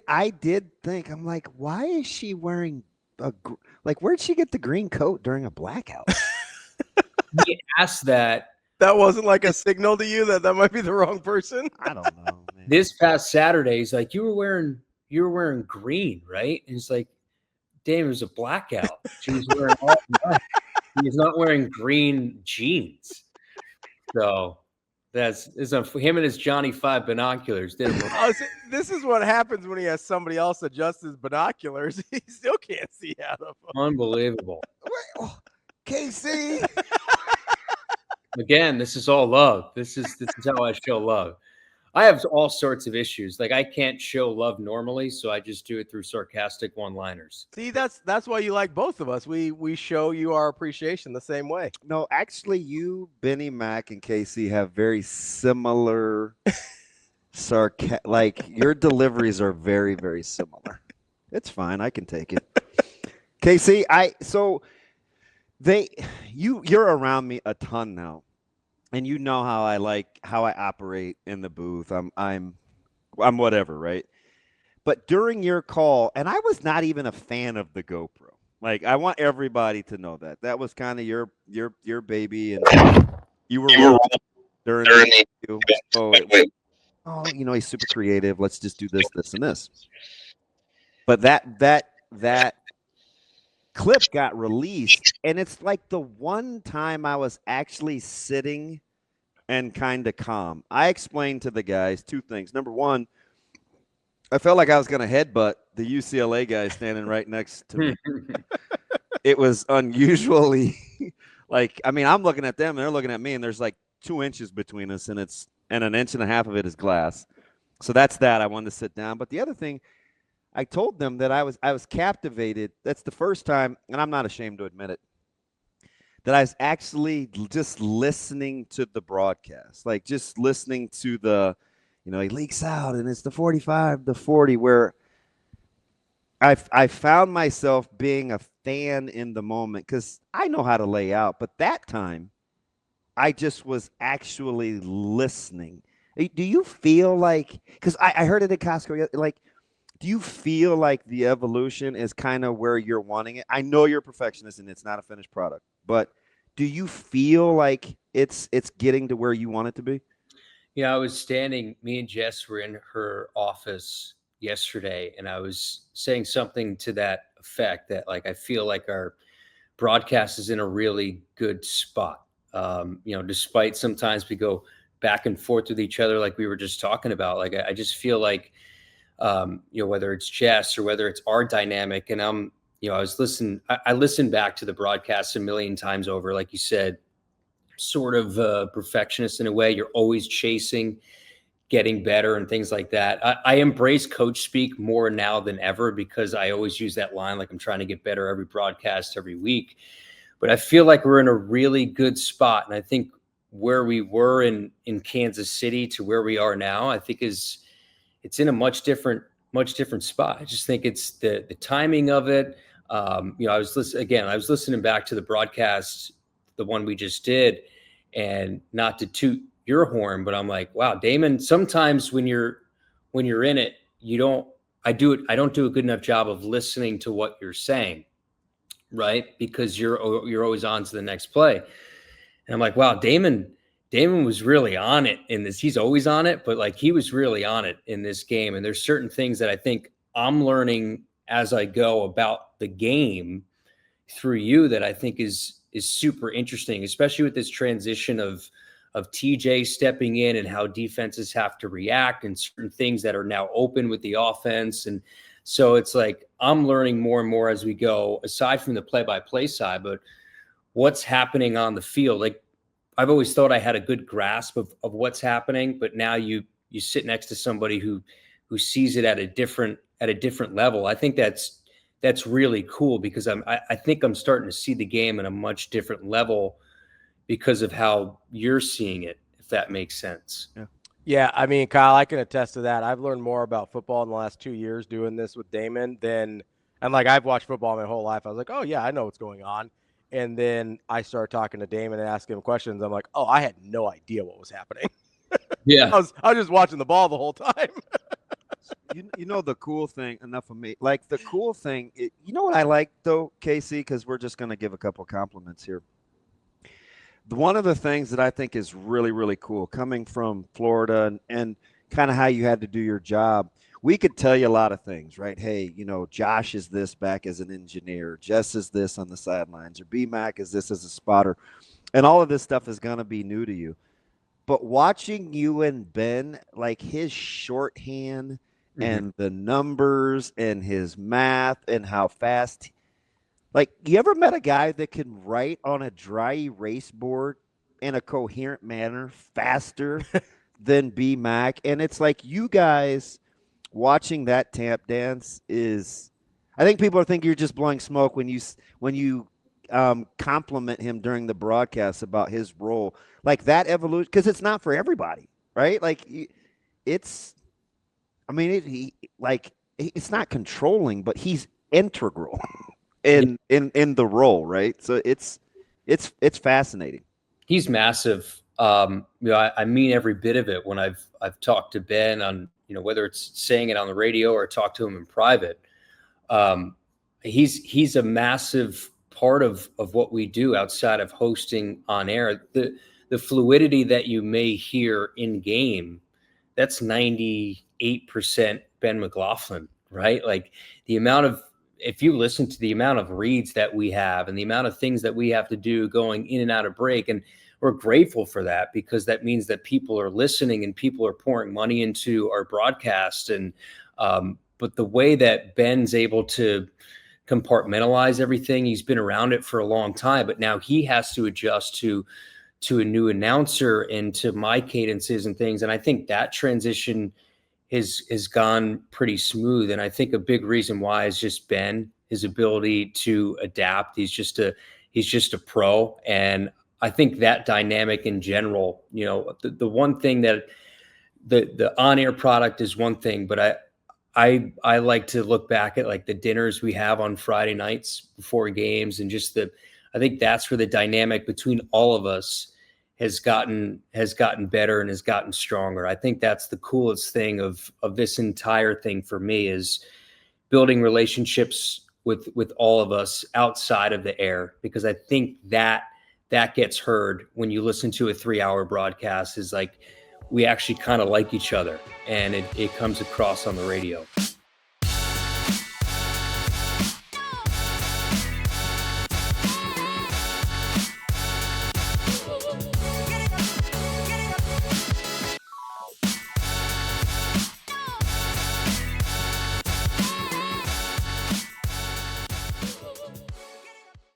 I did think, I'm like, why is she wearing where'd she get the green coat during a blackout? He asked that. That wasn't like a signal to you that might be the wrong person? I don't know, man. This past Saturday, he's like, you were wearing green, right? And it's like, damn, it was a blackout. She was wearing all black. He's not wearing green jeans. So that's him and his Johnny 5 binoculars. This is what happens when he has somebody else adjust his binoculars. He still can't see out of them. Unbelievable. KC. Again, this is all love. This is how I show love. I have all sorts of issues. Like, I can't show love normally, so I just do it through sarcastic one-liners. See, that's why you like both of us. We show you our appreciation the same way. No, actually, you, Benny, Mac, and KC have very similar like your deliveries are very, very similar. It's fine. I can take it. KC, you're around me a ton now. And you know how I operate in the booth. I'm whatever, right? But during your call, and I was not even a fan of the GoPro. Like, I want everybody to know that was kind of your baby, and you were during the interview. So he's super creative. Let's just do this, and this. But that clip got released, and it's like the one time I was actually sitting and kind of calm. I explained to the guys two things. Number one, I felt like I was going to headbutt the UCLA guy standing right next to me. It was unusually I'm looking at them and they're looking at me, and there's like 2 inches between us, and an inch and a half of it is glass. So that's that. I wanted to sit down. But the other thing, I told them that I was captivated. That's the first time, and I'm not ashamed to admit it, that I was actually just listening to the broadcast, like just listening to the, he leaks out and it's the 45, the 40, where I found myself being a fan in the moment because I know how to lay out. But that time, I just was actually listening. Do you feel like, because I heard it at Costco, like, do you feel like the evolution is kind of where you're wanting it? I know you're a perfectionist and it's not a finished product, but do you feel like it's getting to where you want it to be? Yeah, I was standing, me and Jess were in her office yesterday, and I was saying something to that effect that, like, I feel like our broadcast is in a really good spot. Despite sometimes we go back and forth with each other, like we were just talking about, like, I just feel like, whether it's Jess or whether it's our dynamic, and I listened back to the broadcast a million times over, like you said, sort of a perfectionist in a way. You're always chasing, getting better and things like that. I embrace coach speak more now than ever because I always use that line, like I'm trying to get better every broadcast, every week. But I feel like we're in a really good spot. And I think where we were in Kansas City to where we are now, I think it's in a much different spot. I just think it's the timing of it. I was listening back to the broadcast, the one we just did, and not to toot your horn, but I'm like, wow, Damon, sometimes when you're in it, I don't do a good enough job of listening to what you're saying, right? Because you're always on to the next play. And I'm like, wow, Damon was really on it in this. He's always on it, but like he was really on it in this game. And there's certain things that I think I'm learning as I go about the game through you that I think is super interesting, especially with this transition of TJ stepping in and how defenses have to react and certain things that are now open with the offense. And so it's like I'm learning more and more as we go, aside from the play-by-play side, but what's happening on the field. Like I've always thought I had a good grasp of what's happening, but now you sit next to somebody who sees it at a different level. I think that's really cool because I think I'm starting to see the game at a much different level because of how you're seeing it, if that makes sense. Yeah, I mean, Kyle, I can attest to that. I've learned more about football in the last 2 years doing this with Damon and I've watched football my whole life. I was like, oh yeah, I know what's going on. And then I started talking to Damon and asking him questions. I'm like, oh, I had no idea what was happening. Yeah. I was just watching the ball the whole time. you know the cool thing. Enough of me. Like the cool thing. You know what I like though, Casey? Because we're just gonna give a couple compliments here. One of the things that I think is really, really cool coming from Florida and kind of how you had to do your job, we could tell you a lot of things, right? Hey, Josh is this back as an engineer. Jess is this on the sidelines, or B-Mac is this as a spotter. And all of this stuff is going to be new to you. But watching you and Ben, like his shorthand and the numbers and his math and how fast – like, you ever met a guy that can write on a dry erase board in a coherent manner faster than B-Mac? And it's like you guys watching that tap dance is – I think people are thinking you're just blowing smoke when you compliment him during the broadcast about his role. Like that evolution – because it's not for everybody, right? Like, it's – I mean, it's not controlling, but he's integral. In the role, right? So it's fascinating. He's massive. I mean every bit of it when I've talked to Ben on, whether it's saying it on the radio or talk to him in private. He's a massive part of what we do outside of hosting on air. The fluidity that you may hear in game, that's 98% Ben McLaughlin, right? Like the amount of, if you listen to the amount of reads that we have and the amount of things that we have to do going in and out of break, and we're grateful for that because that means that people are listening and people are pouring money into our broadcast. And but the way that Ben's able to compartmentalize everything, he's been around it for a long time, but now he has to adjust to a new announcer and to my cadences and things. And I think that transition has gone pretty smooth. And I think a big reason why is just Ben, his ability to adapt. He's just a pro. And I think that dynamic in general, the one thing that the on-air product is one thing, but I like to look back at like the dinners we have on Friday nights before games and just I think that's where the dynamic between all of us has gotten better and has gotten stronger. I think that's the coolest thing of this entire thing for me is building relationships with all of us outside of the air, because I think that gets heard when you listen to a 3-hour broadcast is like we actually kind of like each other and it comes across on the radio.